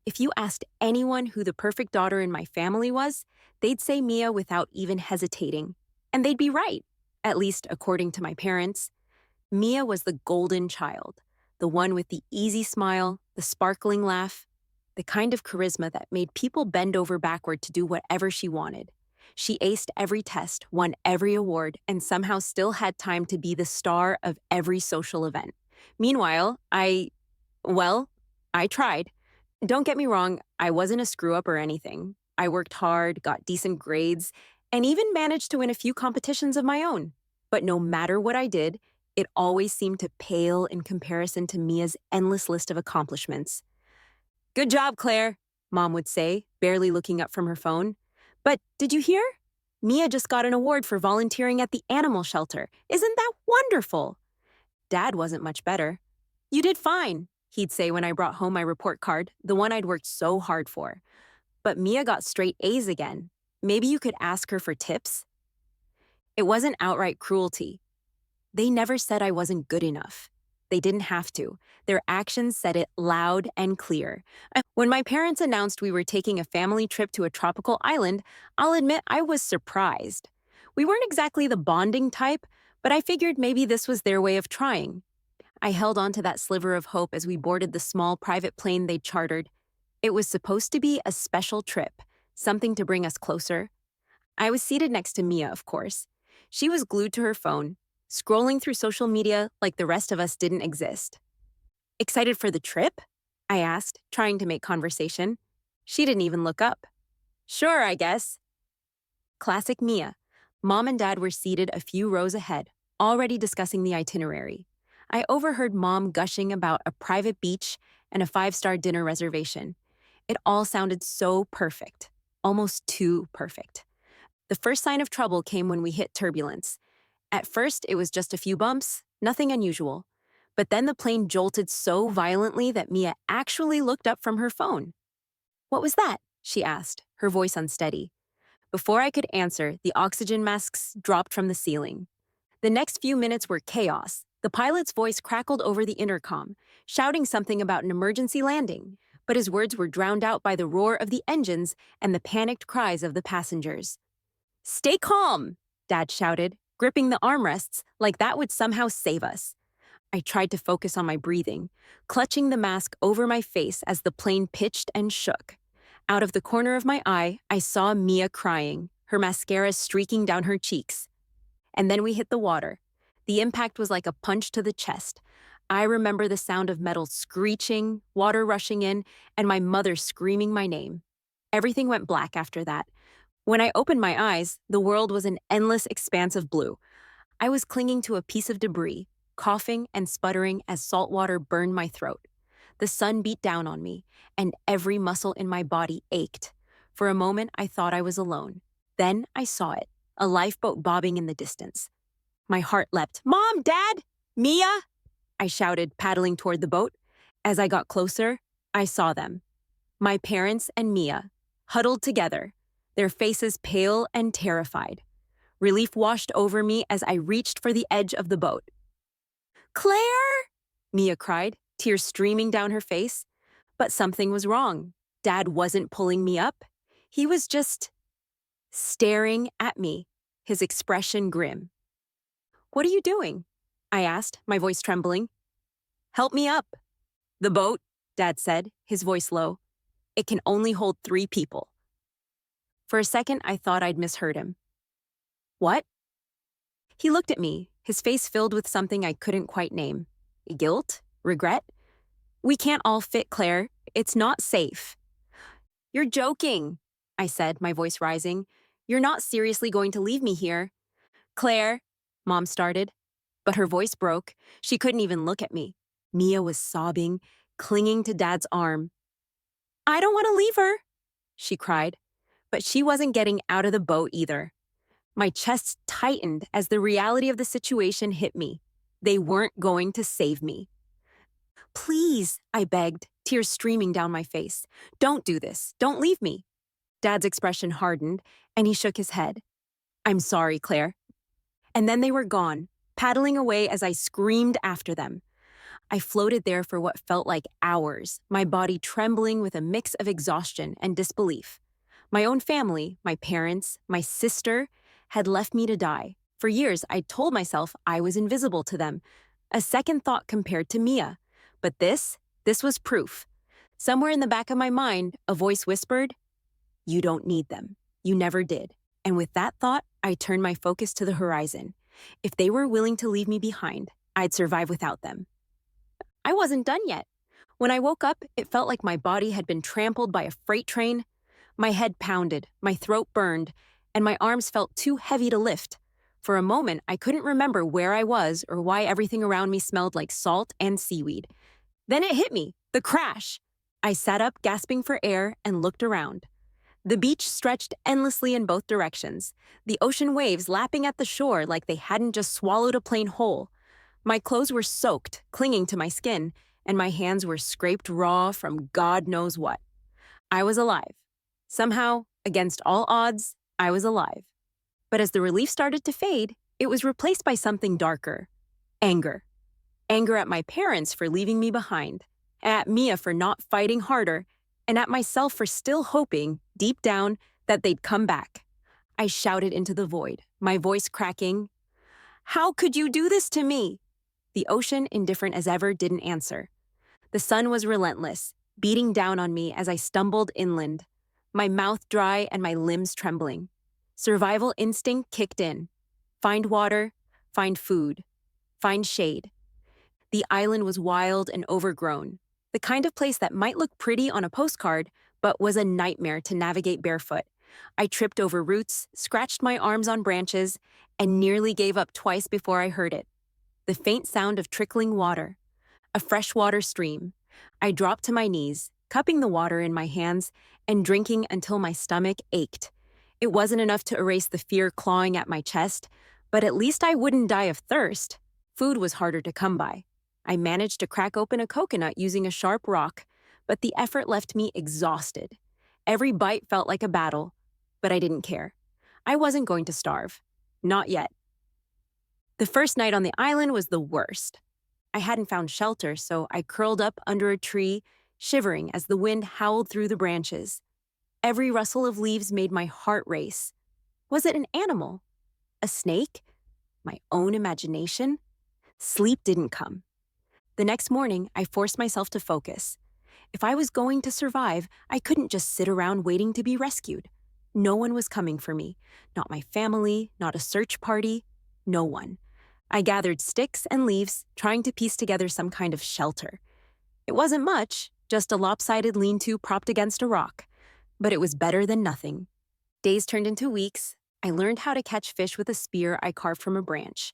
If you asked anyone who the perfect daughter in my family was, they'd say Mia without even hesitating. And they'd be right, at least according to my parents. Mia was the golden child, the one with the easy smile, the sparkling laugh, the kind of charisma that made people bend over backward to do whatever she wanted. She aced every test, won every award, and somehow still had time to be the star of every social event. Meanwhile, well, I tried. Don't get me wrong, I wasn't a screw up or anything. I worked hard, got decent grades, and even managed to win a few competitions of my own. But no matter what I did, it always seemed to pale in comparison to Mia's endless list of accomplishments. Good job, Claire, Mom would say, barely looking up from her phone. But did you hear? Mia just got an award for volunteering at the animal shelter. Isn't that wonderful? Dad wasn't much better. You did fine, he'd say when I brought home my report card, the one I'd worked so hard for. But Mia got straight A's again. Maybe you could ask her for tips? It wasn't outright cruelty. They never said I wasn't good enough. They didn't have to. Their actions said it loud and clear. When my parents announced we were taking a family trip to a tropical island, I'll admit I was surprised. We weren't exactly the bonding type, but I figured maybe this was their way of trying. I held on to that sliver of hope as we boarded the small private plane they'd chartered. It was supposed to be a special trip, something to bring us closer. I was seated next to Mia, of course. She was glued to her phone, scrolling through social media like the rest of us didn't exist. Excited for the trip? I asked, trying to make conversation. She didn't even look up. Sure, I guess. Classic Mia. Mom and Dad were seated a few rows ahead, already discussing the itinerary. I overheard Mom gushing about a private beach and a five-star dinner reservation. It all sounded so perfect, almost too perfect. The first sign of trouble came when we hit turbulence. At first, it was just a few bumps, nothing unusual. But then the plane jolted so violently that Mia actually looked up from her phone. What was that? She asked, her voice unsteady. Before I could answer, the oxygen masks dropped from the ceiling. The next few minutes were chaos. The pilot's voice crackled over the intercom, shouting something about an emergency landing, but his words were drowned out by the roar of the engines and the panicked cries of the passengers. Stay calm, Dad shouted, gripping the armrests like that would somehow save us. I tried to focus on my breathing, clutching the mask over my face as the plane pitched and shook. Out of the corner of my eye, I saw Mia crying, her mascara streaking down her cheeks. And then we hit the water. The impact was like a punch to the chest. I remember the sound of metal screeching, water rushing in, and my mother screaming my name. Everything went black after that. When I opened my eyes, the world was an endless expanse of blue. I was clinging to a piece of debris, coughing and sputtering as salt water burned my throat. The sun beat down on me, and every muscle in my body ached. For a moment, I thought I was alone. Then I saw it, a lifeboat bobbing in the distance. My heart leapt. Mom, Dad, Mia! I shouted, paddling toward the boat. As I got closer, I saw them. My parents and Mia, huddled together, their faces pale and terrified. Relief washed over me as I reached for the edge of the boat. Claire! Mia cried, tears streaming down her face. But something was wrong. Dad wasn't pulling me up. He was just staring at me, his expression grim. What are you doing? I asked, my voice trembling. Help me up. The boat, Dad said, his voice low. It can only hold 3 people. For a second, I thought I'd misheard him. What? He looked at me, his face filled with something I couldn't quite name. Guilt? Regret? We can't all fit, Claire. It's not safe. You're joking, I said, my voice rising. You're not seriously going to leave me here. Claire, Mom started, but her voice broke. She couldn't even look at me. Mia was sobbing, clinging to Dad's arm. I don't want to leave her, she cried. But she wasn't getting out of the boat either. My chest tightened as the reality of the situation hit me. They weren't going to save me. Please, I begged, tears streaming down my face. Don't do this. Don't leave me. Dad's expression hardened, and he shook his head. I'm sorry, Claire. And then they were gone, paddling away as I screamed after them. I floated there for what felt like hours, my body trembling with a mix of exhaustion and disbelief. My own family, my parents, my sister, had left me to die. For years, I'd told myself I was invisible to them, a second thought compared to Mia. But this was proof. Somewhere in the back of my mind, a voice whispered, "You don't need them. You never did." And with that thought, I turned my focus to the horizon. If they were willing to leave me behind, I'd survive without them. I wasn't done yet. When I woke up, it felt like my body had been trampled by a freight train. My head pounded, my throat burned, and my arms felt too heavy to lift. For a moment, I couldn't remember where I was or why everything around me smelled like salt and seaweed. Then it hit me, the crash. I sat up, gasping for air, and looked around. The beach stretched endlessly in both directions, the ocean waves lapping at the shore like they hadn't just swallowed a plane whole. My clothes were soaked, clinging to my skin, and my hands were scraped raw from God knows what. I was alive. Somehow, against all odds, I was alive. But as the relief started to fade, it was replaced by something darker. Anger. Anger at my parents for leaving me behind, at Mia for not fighting harder, and at myself for still hoping, deep down, that they'd come back. I shouted into the void, my voice cracking, "How could you do this to me?" The ocean, indifferent as ever, didn't answer. The sun was relentless, beating down on me as I stumbled inland, my mouth dry and my limbs trembling. Survival instinct kicked in. Find water, find food, find shade. The island was wild and overgrown, the kind of place that might look pretty on a postcard, but was a nightmare to navigate barefoot. I tripped over roots, scratched my arms on branches, and nearly gave up twice before I heard it. The faint sound of trickling water, a freshwater stream. I dropped to my knees, cupping the water in my hands and drinking until my stomach ached. It wasn't enough to erase the fear clawing at my chest, but at least I wouldn't die of thirst. Food was harder to come by. I managed to crack open a coconut using a sharp rock, but the effort left me exhausted. Every bite felt like a battle, but I didn't care. I wasn't going to starve. Not yet. The first night on the island was the worst. I hadn't found shelter, so I curled up under a tree, shivering as the wind howled through the branches. Every rustle of leaves made my heart race. Was it an animal? A snake? My own imagination? Sleep didn't come. The next morning, I forced myself to focus. If I was going to survive, I couldn't just sit around waiting to be rescued. No one was coming for me. Not my family, not a search party. No one. I gathered sticks and leaves, trying to piece together some kind of shelter. It wasn't much, just a lopsided lean-to propped against a rock. But it was better than nothing. Days turned into weeks. I learned how to catch fish with a spear I carved from a branch.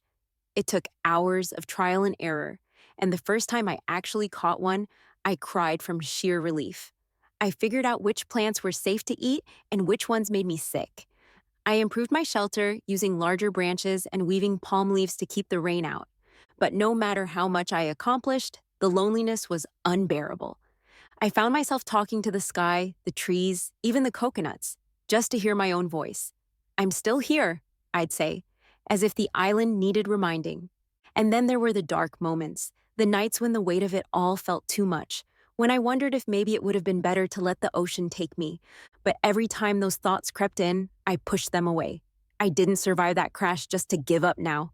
It took hours of trial and error, and the first time I actually caught one, I cried from sheer relief. I figured out which plants were safe to eat and which ones made me sick. I improved my shelter using larger branches and weaving palm leaves to keep the rain out. But no matter how much I accomplished, the loneliness was unbearable. I found myself talking to the sky, the trees, even the coconuts, just to hear my own voice. "I'm still here," I'd say, as if the island needed reminding. And then there were the dark moments, the nights when the weight of it all felt too much, when I wondered if maybe it would have been better to let the ocean take me. But every time those thoughts crept in, I pushed them away. I didn't survive that crash just to give up now.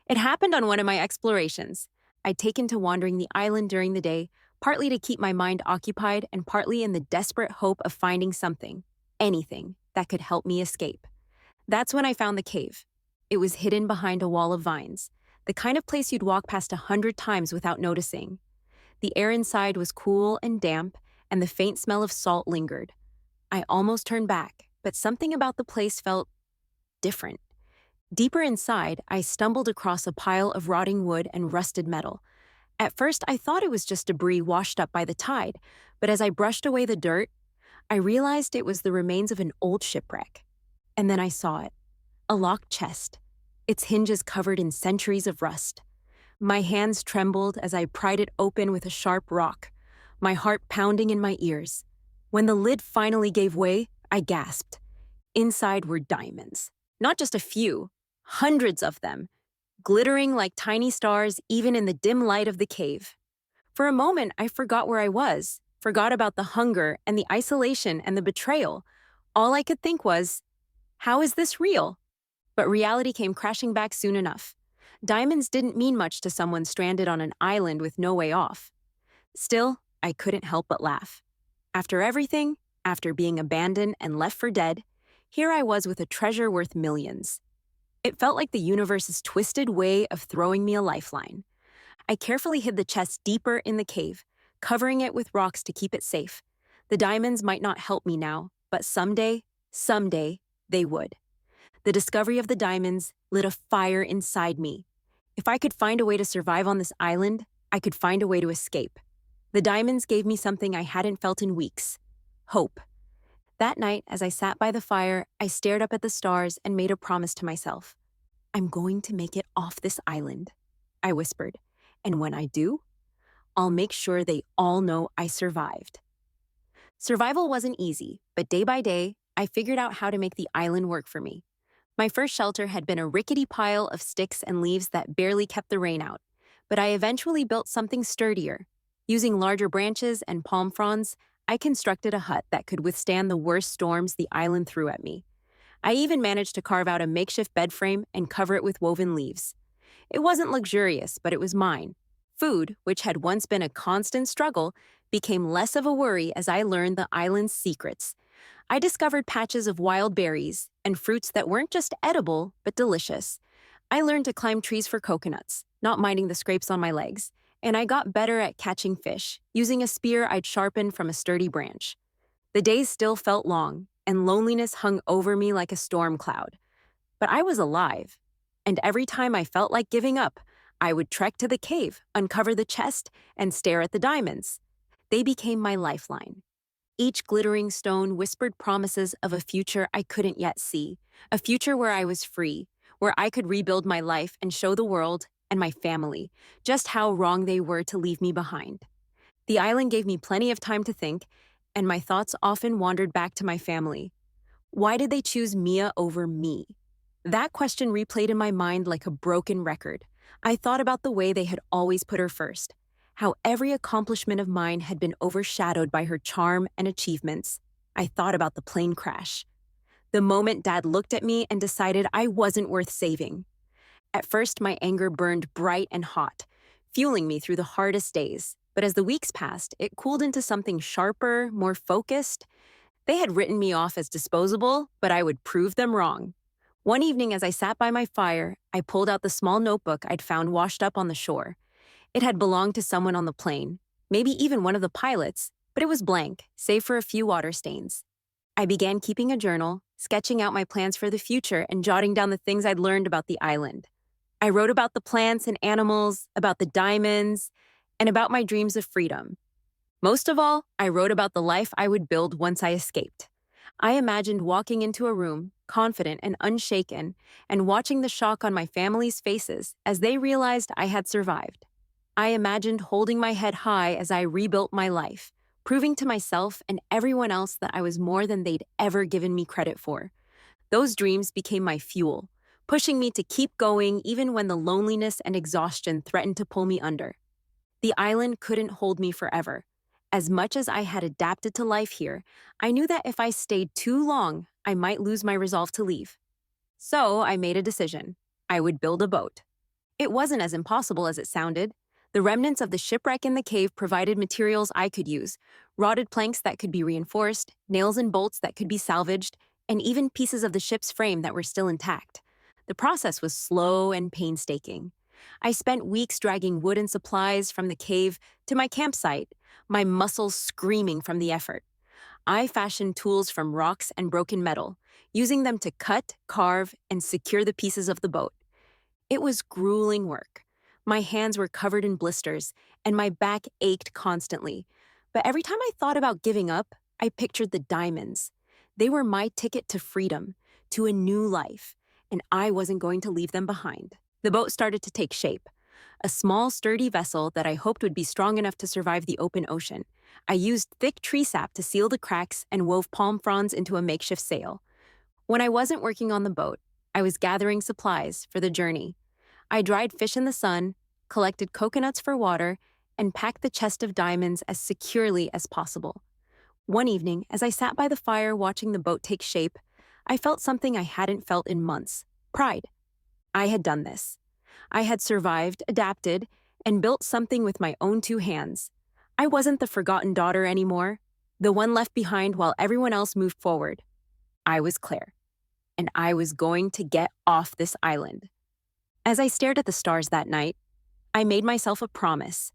It happened on one of my explorations. I'd taken to wandering the island during the day, partly to keep my mind occupied and partly in the desperate hope of finding something, anything, that could help me escape. That's when I found the cave. It was hidden behind a wall of vines, the kind of place you'd walk past 100 times without noticing. The air inside was cool and damp, and the faint smell of salt lingered. I almost turned back, but something about the place felt different. Deeper inside, I stumbled across a pile of rotting wood and rusted metal. At first, I thought it was just debris washed up by the tide, but as I brushed away the dirt, I realized it was the remains of an old shipwreck. And then I saw it. A locked chest, its hinges covered in centuries of rust. My hands trembled as I pried it open with a sharp rock, my heart pounding in my ears. When the lid finally gave way, I gasped. Inside were diamonds. Not just a few, hundreds of them, glittering like tiny stars even in the dim light of the cave. For a moment, I forgot where I was, forgot about the hunger and the isolation and the betrayal. All I could think was, how is this real? But reality came crashing back soon enough. Diamonds didn't mean much to someone stranded on an island with no way off. Still, I couldn't help but laugh. After everything, after being abandoned and left for dead, here I was with a treasure worth millions. It felt like the universe's twisted way of throwing me a lifeline. I carefully hid the chest deeper in the cave, covering it with rocks to keep it safe. The diamonds might not help me now, but someday, they would. The discovery of the diamonds lit a fire inside me. If I could find a way to survive on this island, I could find a way to escape. The diamonds gave me something I hadn't felt in weeks: hope. That night, as I sat by the fire, I stared up at the stars and made a promise to myself. I'm going to make it off this island, I whispered. And when I do, I'll make sure they all know I survived. Survival wasn't easy, but day by day, I figured out how to make the island work for me. My first shelter had been a rickety pile of sticks and leaves that barely kept the rain out, but I eventually built something sturdier. Using larger branches and palm fronds, I constructed a hut that could withstand the worst storms the island threw at me. I even managed to carve out a makeshift bed frame and cover it with woven leaves. It wasn't luxurious, but it was mine. Food, which had once been a constant struggle, became less of a worry as I learned the island's secrets. I discovered patches of wild berries and fruits that weren't just edible, but delicious. I learned to climb trees for coconuts, not minding the scrapes on my legs, and I got better at catching fish, using a spear I'd sharpened from a sturdy branch. The days still felt long, and loneliness hung over me like a storm cloud. But I was alive, and every time I felt like giving up, I would trek to the cave, uncover the chest, and stare at the diamonds. They became my lifeline. Each glittering stone whispered promises of a future I couldn't yet see, a future where I was free, where I could rebuild my life and show the world and my family just how wrong they were to leave me behind. The island gave me plenty of time to think, and my thoughts often wandered back to my family. Why did they choose Mia over me? That question replayed in my mind like a broken record. I thought about the way they had always put her first, how every accomplishment of mine had been overshadowed by her charm and achievements. I thought about the plane crash, the moment Dad looked at me and decided I wasn't worth saving. At first, my anger burned bright and hot, fueling me through the hardest days. But as the weeks passed, it cooled into something sharper, more focused. They had written me off as disposable, but I would prove them wrong. One evening, as I sat by my fire, I pulled out the small notebook I'd found washed up on the shore. It had belonged to someone on the plane, maybe even one of the pilots, but it was blank, save for a few water stains. I began keeping a journal, sketching out my plans for the future and jotting down the things I'd learned about the island. I wrote about the plants and animals, about the diamonds, and about my dreams of freedom. Most of all, I wrote about the life I would build once I escaped. I imagined walking into a room, confident and unshaken, and watching the shock on my family's faces as they realized I had survived. I imagined holding my head high as I rebuilt my life, proving to myself and everyone else that I was more than they'd ever given me credit for. Those dreams became my fuel, pushing me to keep going even when the loneliness and exhaustion threatened to pull me under. The island couldn't hold me forever. As much as I had adapted to life here, I knew that if I stayed too long, I might lose my resolve to leave. So I made a decision. I would build a boat. It wasn't as impossible as it sounded. The remnants of the shipwreck in the cave provided materials I could use: rotted planks that could be reinforced, nails and bolts that could be salvaged, and even pieces of the ship's frame that were still intact. The process was slow and painstaking. I spent weeks dragging wood and supplies from the cave to my campsite, my muscles screaming from the effort. I fashioned tools from rocks and broken metal, using them to cut, carve, and secure the pieces of the boat. It was grueling work. My hands were covered in blisters, and my back ached constantly. But every time I thought about giving up, I pictured the diamonds. They were my ticket to freedom, to a new life, and I wasn't going to leave them behind. The boat started to take shape. A small, sturdy vessel that I hoped would be strong enough to survive the open ocean. I used thick tree sap to seal the cracks and wove palm fronds into a makeshift sail. When I wasn't working on the boat, I was gathering supplies for the journey. I dried fish in the sun, collected coconuts for water, and packed the chest of diamonds as securely as possible. One evening, as I sat by the fire watching the boat take shape, I felt something I hadn't felt in months: pride. I had done this. I had survived, adapted, and built something with my own two hands. I wasn't the forgotten daughter anymore, the one left behind while everyone else moved forward. I was Claire, and I was going to get off this island. As I stared at the stars that night, I made myself a promise.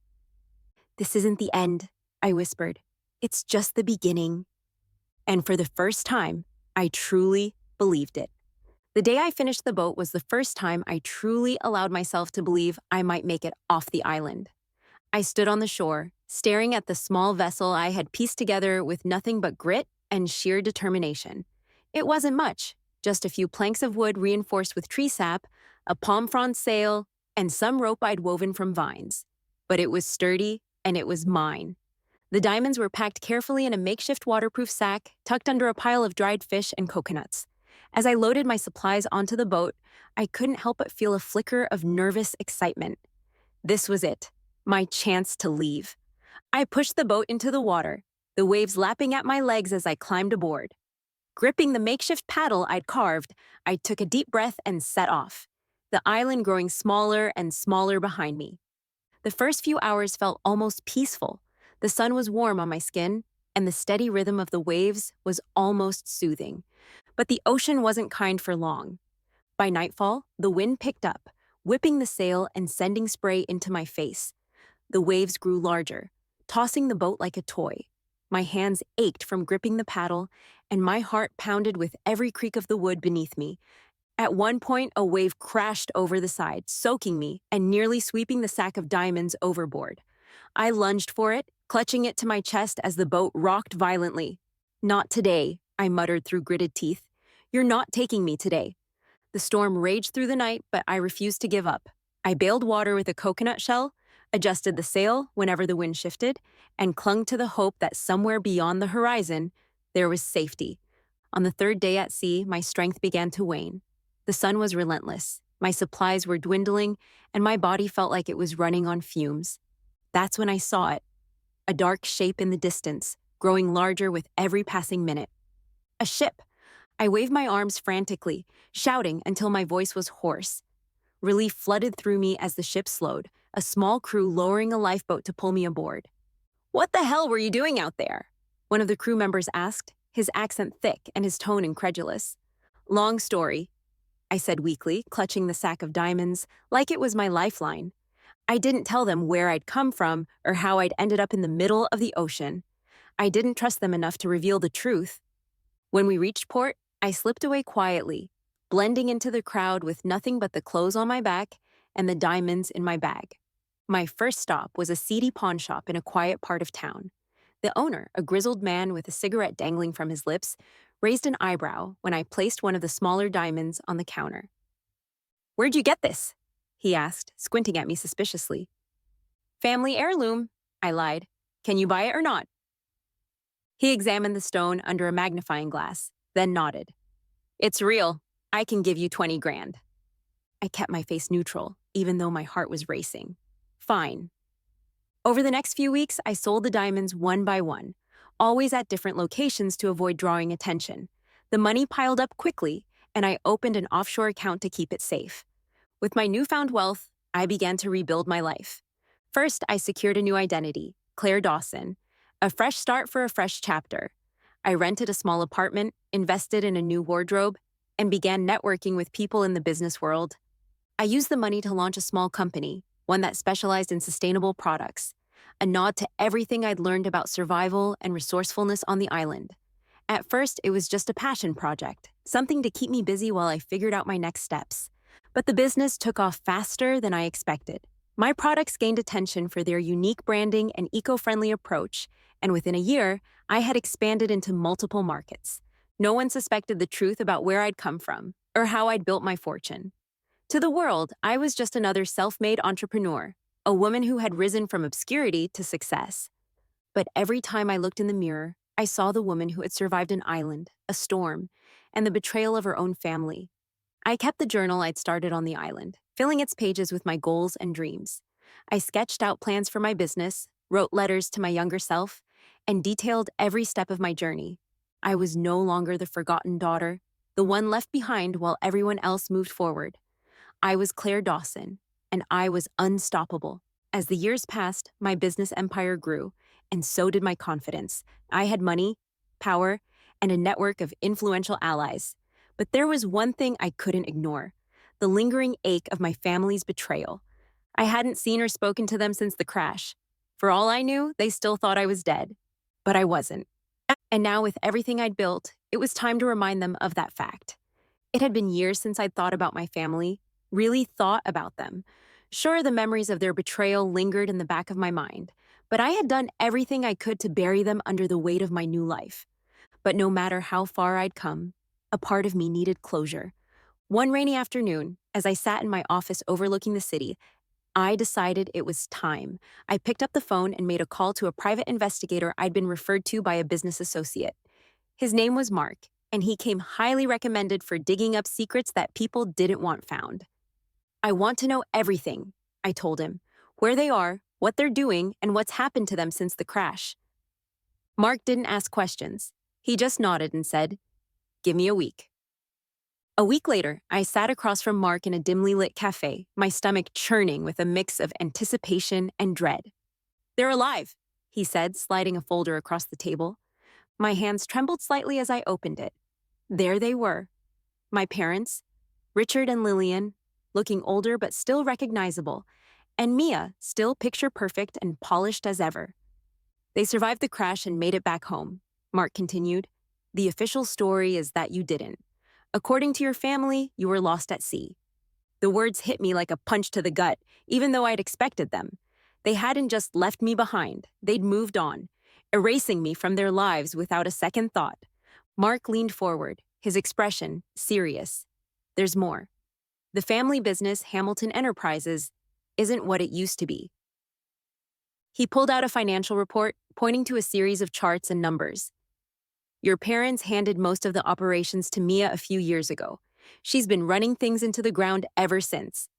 "This isn't the end," I whispered. "It's just the beginning." And for the first time, I truly believed it. The day I finished the boat was the first time I truly allowed myself to believe I might make it off the island. I stood on the shore, staring at the small vessel I had pieced together with nothing but grit and sheer determination. It wasn't much, just a few planks of wood reinforced with tree sap, a palm frond sail, and some rope I'd woven from vines. But it was sturdy, and it was mine. The diamonds were packed carefully in a makeshift waterproof sack, tucked under a pile of dried fish and coconuts. As I loaded my supplies onto the boat, I couldn't help but feel a flicker of nervous excitement. This was it, my chance to leave. I pushed the boat into the water, the waves lapping at my legs as I climbed aboard. Gripping the makeshift paddle I'd carved, I took a deep breath and set off, the island growing smaller and smaller behind me. The first few hours felt almost peaceful. The sun was warm on my skin, and the steady rhythm of the waves was almost soothing. But the ocean wasn't kind for long. By nightfall, the wind picked up, whipping the sail and sending spray into my face. The waves grew larger, tossing the boat like a toy. My hands ached from gripping the paddle, and my heart pounded with every creak of the wood beneath me. At one point, a wave crashed over the side, soaking me and nearly sweeping the sack of diamonds overboard. I lunged for it, clutching it to my chest as the boat rocked violently. "Not today," I muttered through gritted teeth. "You're not taking me today." The storm raged through the night, but I refused to give up. I bailed water with a coconut shell, adjusted the sail whenever the wind shifted, and clung to the hope that somewhere beyond the horizon, there was safety. On the third day at sea, my strength began to wane. The sun was relentless, my supplies were dwindling, and my body felt like it was running on fumes. That's when I saw it, a dark shape in the distance, growing larger with every passing minute. A ship! I waved my arms frantically, shouting until my voice was hoarse. Relief flooded through me as the ship slowed, a small crew lowering a lifeboat to pull me aboard. "What the hell were you doing out there?" one of the crew members asked, his accent thick and his tone incredulous. "Long story," I said weakly, clutching the sack of diamonds like it was my lifeline. I didn't tell them where I'd come from or how I'd ended up in the middle of the ocean. I didn't trust them enough to reveal the truth. When we reached port, I slipped away quietly, blending into the crowd with nothing but the clothes on my back and the diamonds in my bag. My first stop was a seedy pawn shop in a quiet part of town. The owner, a grizzled man with a cigarette dangling from his lips, raised an eyebrow when I placed one of the smaller diamonds on the counter. "Where'd you get this?" he asked, squinting at me suspiciously. "Family heirloom," I lied. "Can you buy it or not?" He examined the stone under a magnifying glass, then nodded. "It's real. I can give you 20 grand. I kept my face neutral, even though my heart was racing. "Fine." Over the next few weeks, I sold the diamonds one by one, always at different locations to avoid drawing attention. The money piled up quickly, and I opened an offshore account to keep it safe. With my newfound wealth, I began to rebuild my life. First, I secured a new identity, Claire Dawson, a fresh start for a fresh chapter. I rented a small apartment, invested in a new wardrobe, and began networking with people in the business world. I used the money to launch a small company, one that specialized in sustainable products, a nod to everything I'd learned about survival and resourcefulness on the island. At first, it was just a passion project, something to keep me busy while I figured out my next steps. But the business took off faster than I expected. My products gained attention for their unique branding and eco-friendly approach, and within a year, I had expanded into multiple markets. No one suspected the truth about where I'd come from or how I'd built my fortune. To the world, I was just another self-made entrepreneur, a woman who had risen from obscurity to success. But every time I looked in the mirror, I saw the woman who had survived an island, a storm, and the betrayal of her own family. I kept the journal I'd started on the island, filling its pages with my goals and dreams. I sketched out plans for my business, wrote letters to my younger self, and detailed every step of my journey. I was no longer the forgotten daughter, the one left behind while everyone else moved forward. I was Claire Dawson, and I was unstoppable. As the years passed, my business empire grew, and so did my confidence. I had money, power, and a network of influential allies. But there was one thing I couldn't ignore: the lingering ache of my family's betrayal. I hadn't seen or spoken to them since the crash. For all I knew, they still thought I was dead. But I wasn't. And now, with everything I'd built, it was time to remind them of that fact. It had been years since I'd thought about my family, really thought about them. Sure, the memories of their betrayal lingered in the back of my mind, but I had done everything I could to bury them under the weight of my new life. But no matter how far I'd come, a part of me needed closure. One rainy afternoon, as I sat in my office overlooking the city, I decided it was time. I picked up the phone and made a call to a private investigator I'd been referred to by a business associate. His name was Mark, and he came highly recommended for digging up secrets that people didn't want found. I want to know everything, I told him: where they are, what they're doing, and what's happened to them since the crash. Mark didn't ask questions. He just nodded and said, "Give me a week." A week later, I sat across from Mark in a dimly lit cafe, my stomach churning with a mix of anticipation and dread. "They're alive," he said, sliding a folder across the table. My hands trembled slightly as I opened it. There they were, my parents, Richard and Lillian, looking older but still recognizable, and Mia, still picture perfect and polished as ever. "They survived the crash and made it back home," Mark continued. "The official story is that you didn't. According to your family, you were lost at sea." The words hit me like a punch to the gut, even though I'd expected them. They hadn't just left me behind, they'd moved on, erasing me from their lives without a second thought. Mark leaned forward, his expression serious. "There's more. The family business, Hamilton Enterprises, isn't what it used to be." He pulled out a financial report, pointing to a series of charts and numbers. "Your parents handed most of the operations to Mia a few years ago. She's been running things into the ground ever since."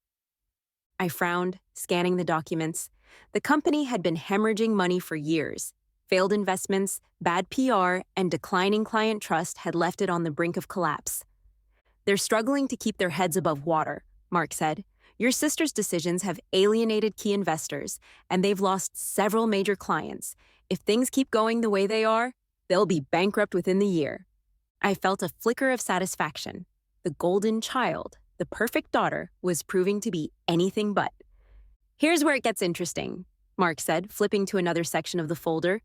I frowned, scanning the documents. The company had been hemorrhaging money for years. Failed investments, bad PR, and declining client trust had left it on the brink of collapse. "They're struggling to keep their heads above water," Mark said. "Your sister's decisions have alienated key investors, and they've lost several major clients. If things keep going the way they are, they'll be bankrupt within the year." I felt a flicker of satisfaction. The golden child, the perfect daughter, was proving to be anything but. "Here's where it gets interesting," Mark said, flipping to another section of the folder.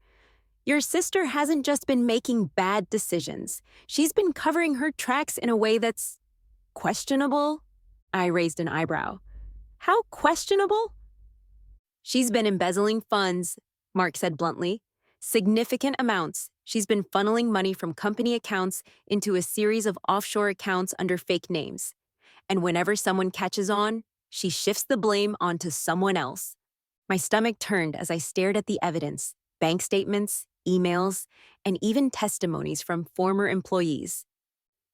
"Your sister hasn't just been making bad decisions. She's been covering her tracks in a way that's questionable." I raised an eyebrow. "How questionable?" "She's been embezzling funds," Mark said bluntly. "Significant amounts. She's been funneling money from company accounts into a series of offshore accounts under fake names. And whenever someone catches on, she shifts the blame onto someone else." My stomach turned as I stared at the evidence: bank statements, emails, and even testimonies from former employees.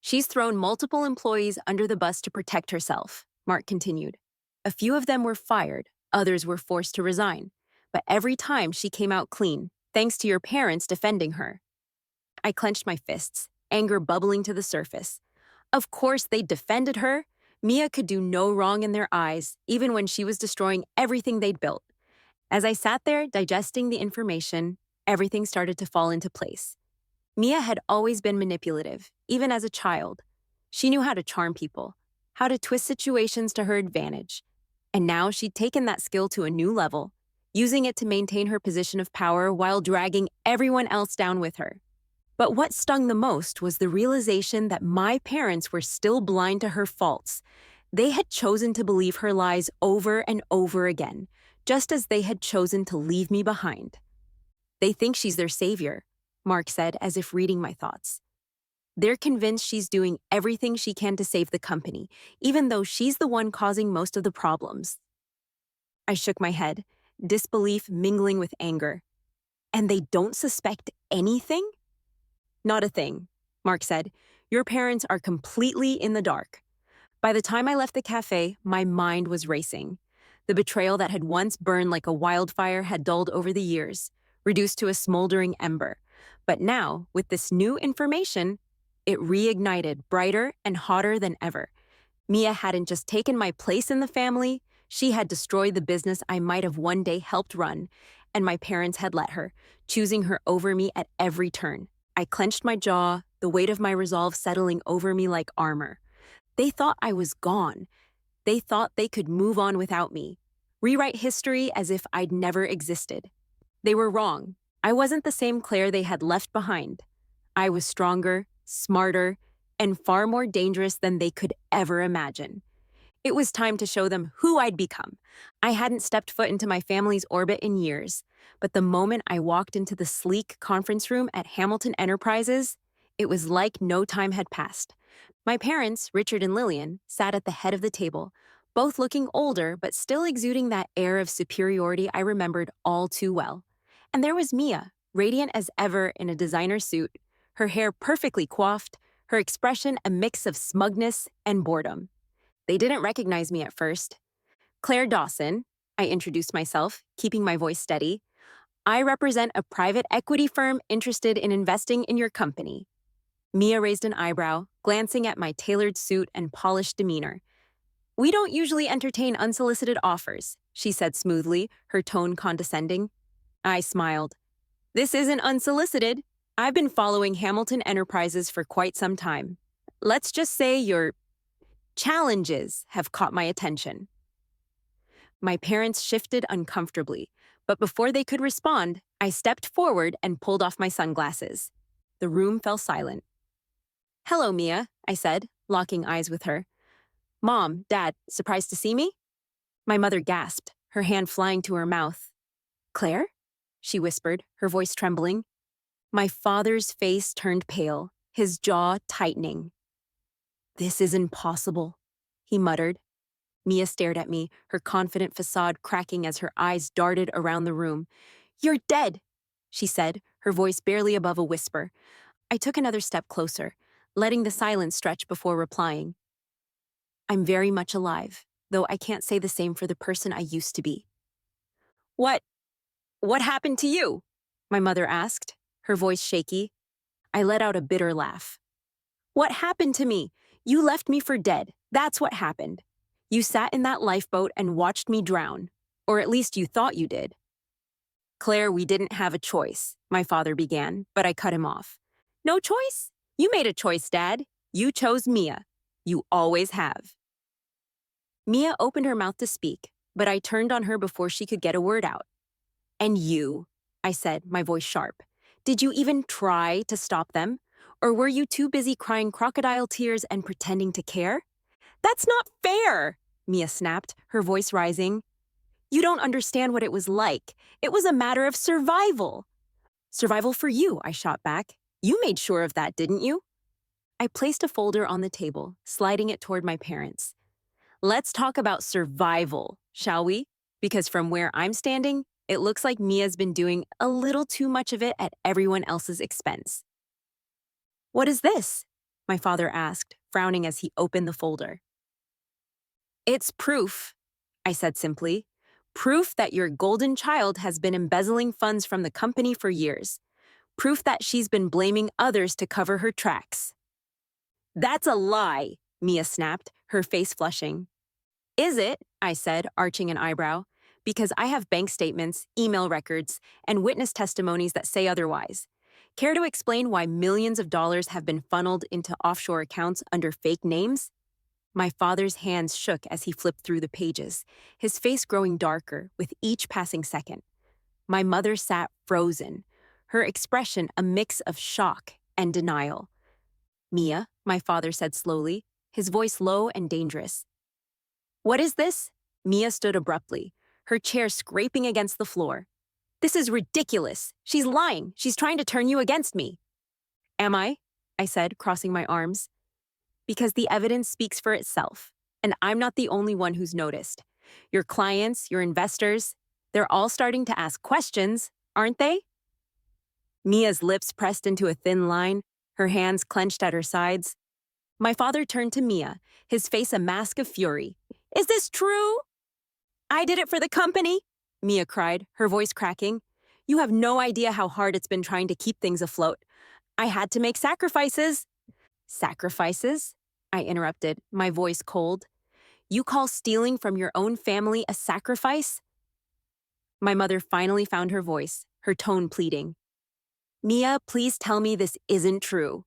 "She's thrown multiple employees under the bus to protect herself," Mark continued. "A few of them were fired, others were forced to resign. But every time she came out clean, thanks to your parents defending her." I clenched my fists, anger bubbling to the surface. Of course they defended her. Mia could do no wrong in their eyes, even when she was destroying everything they'd built. As I sat there digesting the information, everything started to fall into place. Mia had always been manipulative, even as a child. She knew how to charm people, how to twist situations to her advantage. And now she'd taken that skill to a new level, using it to maintain her position of power while dragging everyone else down with her. But what stung the most was the realization that my parents were still blind to her faults. They had chosen to believe her lies over and over again, just as they had chosen to leave me behind. "They think she's their savior," Mark said, as if reading my thoughts. "They're convinced she's doing everything she can to save the company, even though she's the one causing most of the problems." I shook my head, disbelief mingling with anger. "And they don't suspect anything?" "Not a thing," Mark said. "Your parents are completely in the dark." By the time I left the cafe, my mind was racing. The betrayal that had once burned like a wildfire had dulled over the years, reduced to a smoldering ember. But now, with this new information, it reignited brighter and hotter than ever. Mia hadn't just taken my place in the family, she had destroyed the business I might have one day helped run, and my parents had let her, choosing her over me at every turn. I clenched my jaw, the weight of my resolve settling over me like armor. They thought I was gone. They thought they could move on without me, rewrite history as if I'd never existed. They were wrong. I wasn't the same Claire they had left behind. I was stronger, smarter, and far more dangerous than they could ever imagine. It was time to show them who I'd become. I hadn't stepped foot into my family's orbit in years, but the moment I walked into the sleek conference room at Hamilton Enterprises, it was like no time had passed. My parents, Richard and Lillian, sat at the head of the table, both looking older but still exuding that air of superiority I remembered all too well. And there was Mia, radiant as ever in a designer suit, her hair perfectly coiffed, her expression a mix of smugness and boredom. They didn't recognize me at first. Claire Dawson, I introduced myself, keeping my voice steady. I represent a private equity firm interested in investing in your company. Mia raised an eyebrow, glancing at my tailored suit and polished demeanor. We don't usually entertain unsolicited offers, she said smoothly, her tone condescending. I smiled. This isn't unsolicited. I've been following Hamilton Enterprises for quite some time. Let's just say your challenges have caught my attention. My parents shifted uncomfortably, but before they could respond, I stepped forward and pulled off my sunglasses. The room fell silent. Hello, Mia, I said, locking eyes with her. Mom, Dad, surprised to see me? My mother gasped, her hand flying to her mouth. Claire? She whispered, her voice trembling. My father's face turned pale, his jaw tightening. This is impossible, he muttered. Mia stared at me, her confident facade cracking as her eyes darted around the room. You're dead, she said, her voice barely above a whisper. I took another step closer, letting the silence stretch before replying. I'm very much alive, though I can't say the same for the person I used to be. What happened to you? My mother asked, her voice shaky. I let out a bitter laugh. What happened to me? You left me for dead. That's what happened. You sat in that lifeboat and watched me drown. Or at least you thought you did. Claire, we didn't have a choice, my father began, but I cut him off. No choice? You made a choice, Dad. You chose Mia. You always have. Mia opened her mouth to speak, but I turned on her before she could get a word out. And you, I said, my voice sharp. Did you even try to stop them? Or were you too busy crying crocodile tears and pretending to care? That's not fair, Mia snapped, her voice rising. You don't understand what it was like. It was a matter of survival. Survival for you, I shot back. You made sure of that, didn't you? I placed a folder on the table, sliding it toward my parents. Let's talk about survival, shall we? Because from where I'm standing, it looks like Mia's been doing a little too much of it at everyone else's expense. What is this? My father asked, frowning as he opened the folder. It's proof, I said simply. Proof that your golden child has been embezzling funds from the company for years. Proof that she's been blaming others to cover her tracks. That's a lie, Mia snapped, her face flushing. Is it? I said, arching an eyebrow. Because I have bank statements, email records, and witness testimonies that say otherwise. Care to explain why millions of dollars have been funneled into offshore accounts under fake names? My father's hands shook as he flipped through the pages, his face growing darker with each passing second. My mother sat frozen, her expression a mix of shock and denial. Mia, my father said slowly, his voice low and dangerous. What is this? Mia stood abruptly, her chair scraping against the floor. This is ridiculous. She's lying. She's trying to turn you against me. Am I? I said, crossing my arms. Because the evidence speaks for itself, and I'm not the only one who's noticed. Your clients, your investors, they're all starting to ask questions, aren't they? Mia's lips pressed into a thin line, her hands clenched at her sides. My father turned to Mia, his face a mask of fury. Is this true? I did it for the company, Mia cried, her voice cracking. You have no idea how hard it's been trying to keep things afloat. I had to make sacrifices. Sacrifices? I interrupted, my voice cold. You call stealing from your own family a sacrifice? My mother finally found her voice, her tone pleading. Mia, please tell me this isn't true.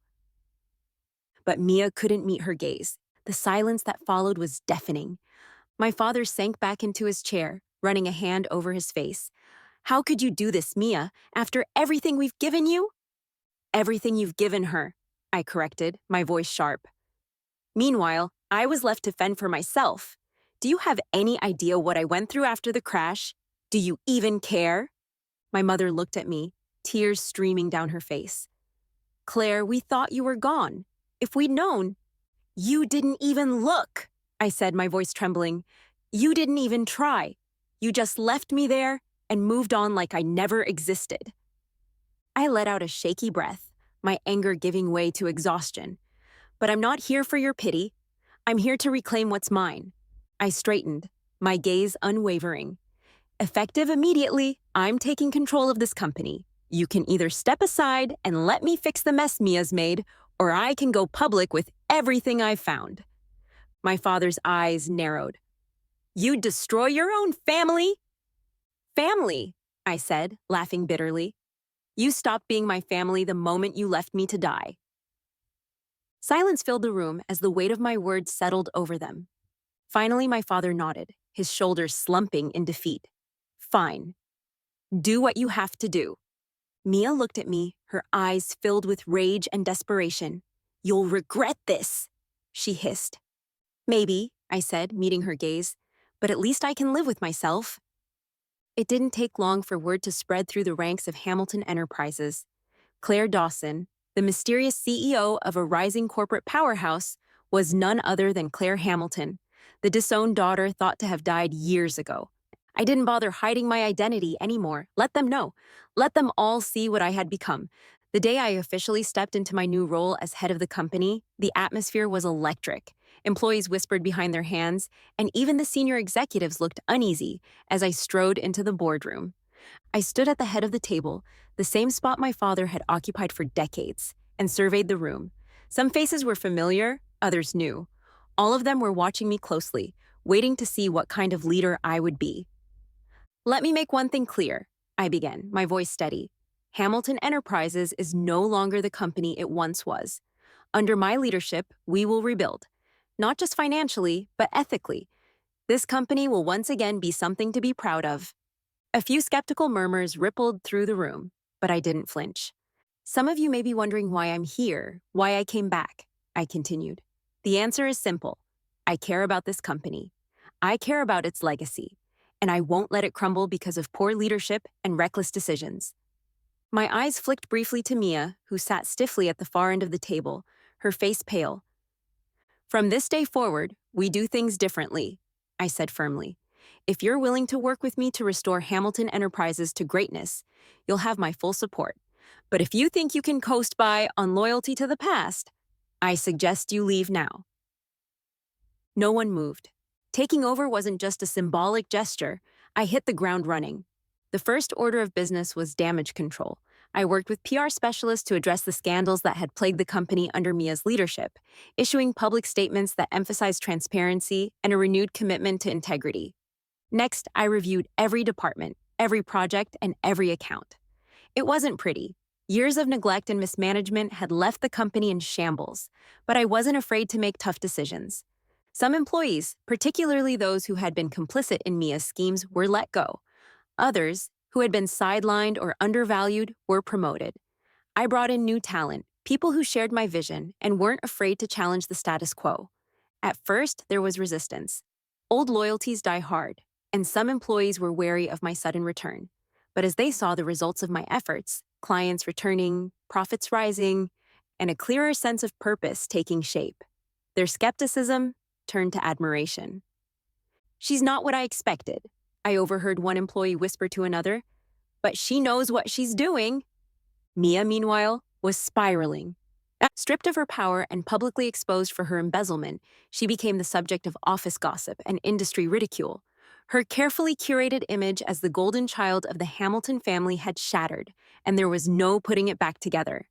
But Mia couldn't meet her gaze. The silence that followed was deafening. My father sank back into his chair, running a hand over his face. How could you do this, Mia, after everything we've given you? Everything you've given her, I corrected, my voice sharp. Meanwhile, I was left to fend for myself. Do you have any idea what I went through after the crash? Do you even care? My mother looked at me, tears streaming down her face. Claire, we thought you were gone. If we'd known. You didn't even look, I said, my voice trembling. You didn't even try. You just left me there and moved on like I never existed. I let out a shaky breath, my anger giving way to exhaustion. But I'm not here for your pity. I'm here to reclaim what's mine. I straightened, my gaze unwavering. Effective immediately, I'm taking control of this company. You can either step aside and let me fix the mess Mia's made, or I can go public with everything I've found. My father's eyes narrowed. You'd destroy your own family? Family, I said, laughing bitterly. You stopped being my family the moment you left me to die. Silence filled the room as the weight of my words settled over them. Finally, my father nodded, his shoulders slumping in defeat. Fine. Do what you have to do. Mia looked at me, her eyes filled with rage and desperation. You'll regret this, she hissed. Maybe, I said, meeting her gaze, but at least I can live with myself. It didn't take long for word to spread through the ranks of Hamilton Enterprises. Claire Dawson, the mysterious CEO of a rising corporate powerhouse, was none other than Claire Hamilton, the disowned daughter thought to have died years ago. I didn't bother hiding my identity anymore. Let them know. Let them all see what I had become. The day I officially stepped into my new role as head of the company, the atmosphere was electric. Employees whispered behind their hands, and even the senior executives looked uneasy as I strode into the boardroom. I stood at the head of the table, the same spot my father had occupied for decades, and surveyed the room. Some faces were familiar, others new. All of them were watching me closely, waiting to see what kind of leader I would be. Let me make one thing clear, I began, my voice steady. Hamilton Enterprises is no longer the company it once was. Under my leadership, we will rebuild. Not just financially, but ethically. This company will once again be something to be proud of. A few skeptical murmurs rippled through the room, but I didn't flinch. Some of you may be wondering why I'm here, why I came back, I continued. The answer is simple. I care about this company. I care about its legacy, and I won't let it crumble because of poor leadership and reckless decisions. My eyes flicked briefly to Mia, who sat stiffly at the far end of the table, her face pale. From this day forward, we do things differently, I said firmly. If you're willing to work with me to restore Hamilton Enterprises to greatness, you'll have my full support. But if you think you can coast by on loyalty to the past, I suggest you leave now. No one moved. Taking over wasn't just a symbolic gesture. I hit the ground running. The first order of business was damage control. I worked with PR specialists to address the scandals that had plagued the company under Mia's leadership, issuing public statements that emphasized transparency and a renewed commitment to integrity. Next, I reviewed every department, every project, and every account. It wasn't pretty. Years of neglect and mismanagement had left the company in shambles, but I wasn't afraid to make tough decisions. Some employees, particularly those who had been complicit in Mia's schemes, were let go. Others, who had been sidelined or undervalued, were promoted. I brought in new talent, people who shared my vision and weren't afraid to challenge the status quo. At first, there was resistance. Old loyalties die hard, and some employees were wary of my sudden return. But as they saw the results of my efforts, clients returning, profits rising, and a clearer sense of purpose taking shape, their skepticism turned to admiration. She's not what I expected, I overheard one employee whisper to another, but she knows what she's doing. Mia, meanwhile, was spiraling. Stripped of her power and publicly exposed for her embezzlement, she became the subject of office gossip and industry ridicule. Her carefully curated image as the golden child of the Hamilton family had shattered, and there was no putting it back together.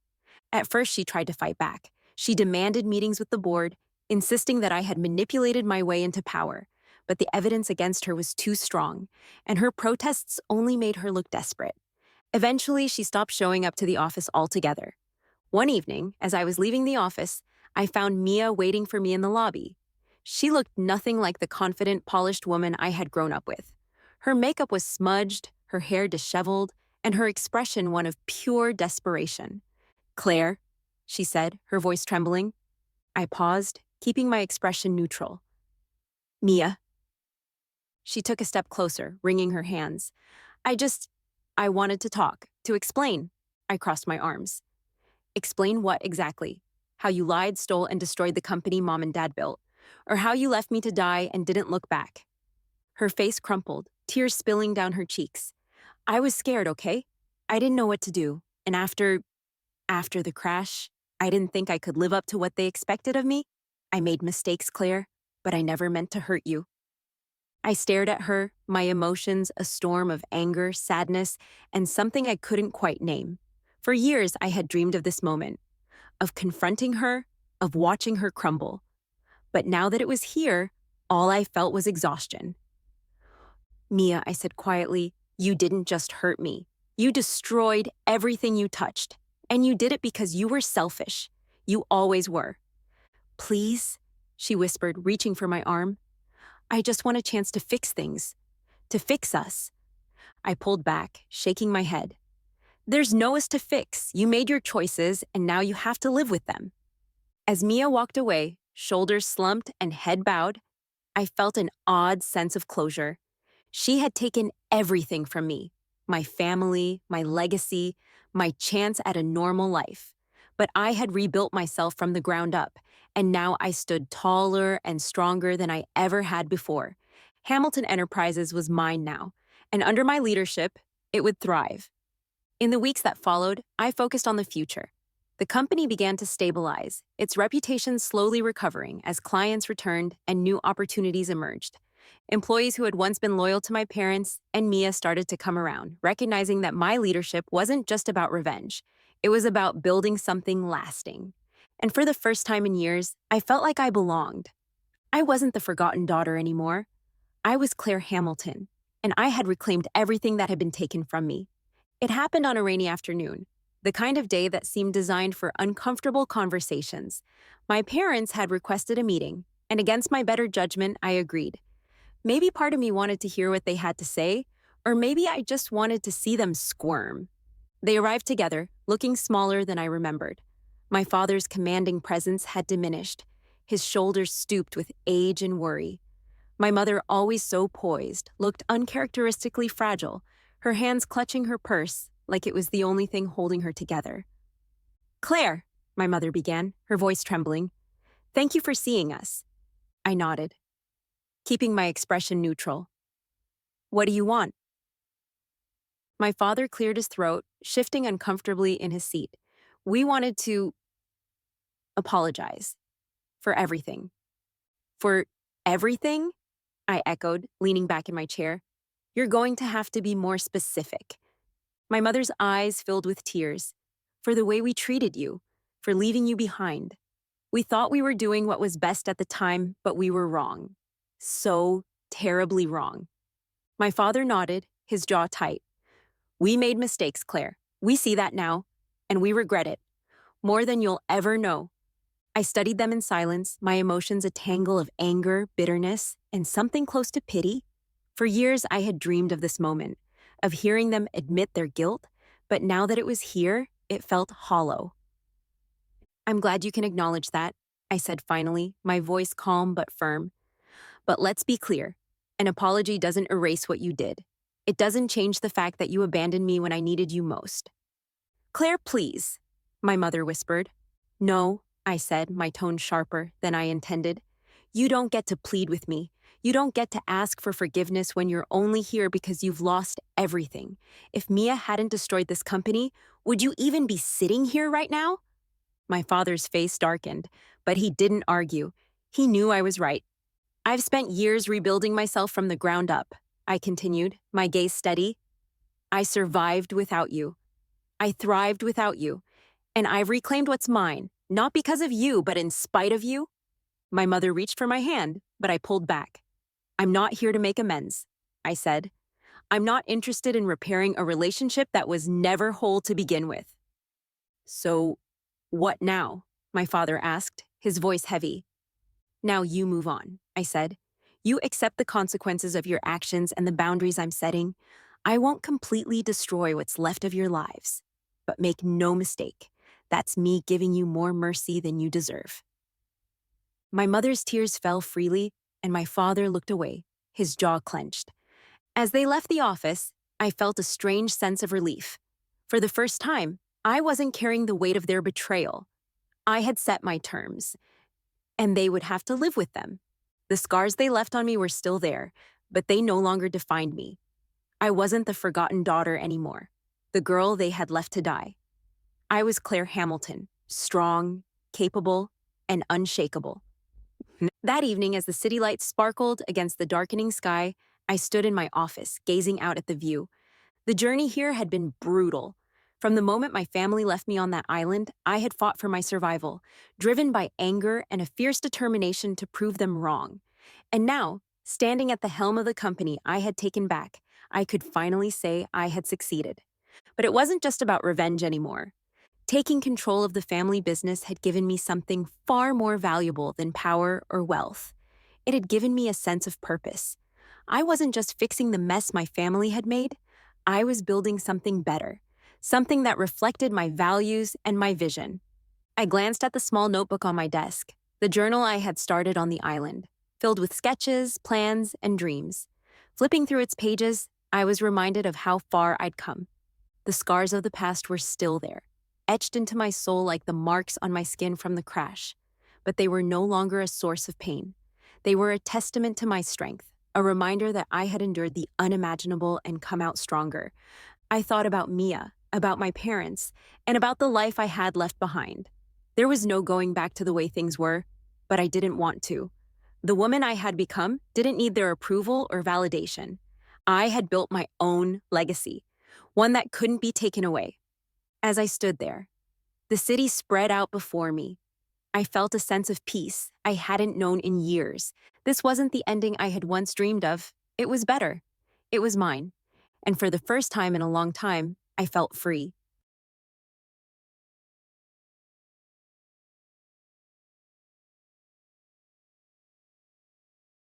At first, she tried to fight back. She demanded meetings with the board, insisting that I had manipulated my way into power. But the evidence against her was too strong, and her protests only made her look desperate. Eventually, she stopped showing up to the office altogether. One evening, as I was leaving the office, I found Mia waiting for me in the lobby. She looked nothing like the confident, polished woman I had grown up with. Her makeup was smudged, her hair disheveled, and her expression one of pure desperation. "Claire," she said, her voice trembling. I paused, keeping my expression neutral. "Mia." She took a step closer, wringing her hands. I wanted to talk, to explain." I crossed my arms. "Explain what exactly? How you lied, stole, and destroyed the company Mom and Dad built? Or how you left me to die and didn't look back?" Her face crumpled, tears spilling down her cheeks. "I was scared, okay? I didn't know what to do. And after the crash, I didn't think I could live up to what they expected of me. I made mistakes, Claire, but I never meant to hurt you." I stared at her, my emotions a storm of anger, sadness, and something I couldn't quite name. For years, I had dreamed of this moment, of confronting her, of watching her crumble. But now that it was here, all I felt was exhaustion. "Mia," I said quietly, "you didn't just hurt me. You destroyed everything you touched. And you did it because you were selfish. You always were." "Please," she whispered, reaching for my arm. "I just want a chance to fix things. To fix us." I pulled back, shaking my head. "There's no us to fix. You made your choices, and now you have to live with them." As Mia walked away, shoulders slumped and head bowed, I felt an odd sense of closure. She had taken everything from me, my family, my legacy, my chance at a normal life. But I had rebuilt myself from the ground up, and now I stood taller and stronger than I ever had before. Hamilton Enterprises was mine now, and under my leadership, it would thrive. In the weeks that followed, I focused on the future. The company began to stabilize, its reputation slowly recovering as clients returned and new opportunities emerged. Employees who had once been loyal to my parents and Mia started to come around, recognizing that my leadership wasn't just about revenge. It was about building something lasting. And for the first time in years, I felt like I belonged. I wasn't the forgotten daughter anymore. I was Claire Hamilton, and I had reclaimed everything that had been taken from me. It happened on a rainy afternoon, the kind of day that seemed designed for uncomfortable conversations. My parents had requested a meeting, and against my better judgment, I agreed. Maybe part of me wanted to hear what they had to say, or maybe I just wanted to see them squirm. They arrived together, looking smaller than I remembered. My father's commanding presence had diminished, his shoulders stooped with age and worry. My mother, always so poised, looked uncharacteristically fragile, her hands clutching her purse like it was the only thing holding her together. "Claire," my mother began, her voice trembling, "thank you for seeing us." I nodded, keeping my expression neutral. "What do you want?" My father cleared his throat, shifting uncomfortably in his seat. "We wanted to apologize for everything." "For everything?" I echoed, leaning back in my chair. "You're going to have to be more specific." My mother's eyes filled with tears. "For the way we treated you, for leaving you behind. We thought we were doing what was best at the time, but we were wrong. So terribly wrong." My father nodded, his jaw tight. "We made mistakes, Claire. We see that now, and we regret it. More than you'll ever know." I studied them in silence, my emotions a tangle of anger, bitterness, and something close to pity. For years, I had dreamed of this moment, of hearing them admit their guilt, but now that it was here, it felt hollow. "I'm glad you can acknowledge that," I said finally, my voice calm but firm. "But let's be clear. An apology doesn't erase what you did. It doesn't change the fact that you abandoned me when I needed you most." "Claire, please," my mother whispered. "No," I said, my tone sharper than I intended. "You don't get to plead with me. You don't get to ask for forgiveness when you're only here because you've lost everything. If Mia hadn't destroyed this company, would you even be sitting here right now?" My father's face darkened, but he didn't argue. He knew I was right. "I've spent years rebuilding myself from the ground up. I continued, my gaze steady. I survived without you. I thrived without you. And I've reclaimed what's mine, not because of you, but in spite of you. My mother reached for my hand, but I pulled back. I'm not here to make amends, I said. I'm not interested in repairing a relationship that was never whole to begin with. So, what now? My father asked, his voice heavy. Now you move on, I said. You accept the consequences of your actions and the boundaries I'm setting. I won't completely destroy what's left of your lives. But make no mistake, that's me giving you more mercy than you deserve. My mother's tears fell freely, and my father looked away, his jaw clenched. As they left the office, I felt a strange sense of relief. For the first time, I wasn't carrying the weight of their betrayal. I had set my terms, and they would have to live with them. The scars they left on me were still there, but they no longer defined me. I wasn't the forgotten daughter anymore, the girl they had left to die. I was Claire Hamilton, strong, capable, and unshakable. That evening, as the city lights sparkled against the darkening sky, I stood in my office, gazing out at the view. The journey here had been brutal. From the moment my family left me on that island, I had fought for my survival, driven by anger and a fierce determination to prove them wrong. And now, standing at the helm of the company I had taken back, I could finally say I had succeeded. But it wasn't just about revenge anymore. Taking control of the family business had given me something far more valuable than power or wealth. It had given me a sense of purpose. I wasn't just fixing the mess my family had made, I was building something better, something that reflected my values and my vision. I glanced at the small notebook on my desk, the journal I had started on the island, filled with sketches, plans, and dreams. Flipping through its pages, I was reminded of how far I'd come. The scars of the past were still there, etched into my soul like the marks on my skin from the crash. But they were no longer a source of pain. They were a testament to my strength, a reminder that I had endured the unimaginable and come out stronger. I thought about Mia, about my parents, and about the life I had left behind. There was no going back to the way things were, but I didn't want to. The woman I had become didn't need their approval or validation. I had built my own legacy, one that couldn't be taken away. As I stood there, the city spread out before me. I felt a sense of peace I hadn't known in years. This wasn't the ending I had once dreamed of. It was better. It was mine. And for the first time in a long time, I felt free.